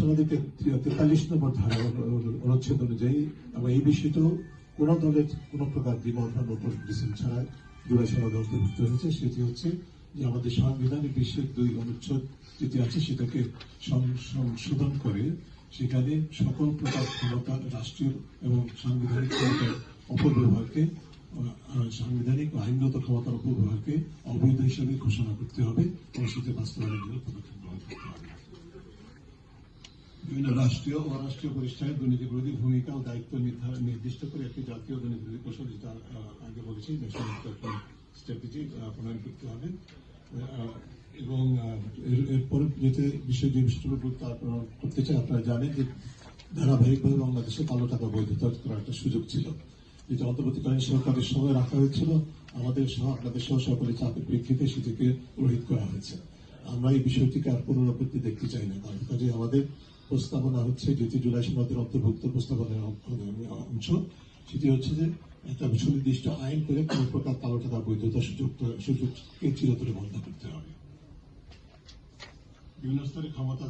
সনদের 43 নম্বর ধারা অনুচ্ছেদ অনুযায়ী এবং এই বিষয়তেও কোন দলের কোন প্রকার দ্বিমত বা নতুন ডিসিশন ছাড়া জুলাই সনদে অন্তর্ভুক্ত হয়েছে। সেটি হচ্ছে যে আমাদের সাংবিধানিক 20-2 অনুচ্ছেদ যেটি আছে সেটাকে সংশোধন করে সেখানে সকল প্রকার ক্ষমতা রাষ্ট্রীয় এবং সাংবিধানিক ক্ষমতার অপব্যবহারকে সাংবিধানিক ও আইনগত ক্ষমতার অপব্যবহারকে অবৈধ হিসেবে ঘোষণা করতে হবে এবং সেটা বাস্তবায়নের জন্য পদক্ষেপ গ্রহণ করতে হবে। বিভিন্ন রাষ্ট্রীয় ও অরাষ্ট্রীয় প্রতিষ্ঠানে দুর্নীতি বিরোধী ভূমিকা ও দায়িত্ব নির্দিষ্ট করে একটি জাতীয় দুর্নীতি বিরোধী কৌশল, যেটা আগে বলেছি, স্ট্র্যাটেজি প্রণয়ন করতে হবে। এবং এরপরে যে বিষয়গুলো গুরুত্ব করতে চাই, আপনারা জানেন যে ধারাবাহিকভাবে বাংলাদেশে কালো টাকা বৈধতা করার একটা সুযোগ ছিল, যেটা অন্তর্বর্তীকালীন সরকারের সময় রাখা হয়েছিল। আমাদের সহ আপনাদের সহ সকলের চাপের প্রেক্ষিতে সেটিকে রহিত করা হয়েছে। আমরা এই বিষয়টিকে আর পুনরাবৃত্তি দেখতে চাই না। তার কাজে আমাদের প্রস্তাবনা হচ্ছে, যেটি জুলাই সনদের অন্তর্ভুক্ত প্রস্তাবনার অংশ, সেটি হচ্ছে যে একটা সুনির্দিষ্ট আইন করে কোন প্রকার কালো টাকা বৈধতা সুযোগকে চিরতরে বন্ধ করতে হবে। বিভিন্ন স্তরে ক্ষমতা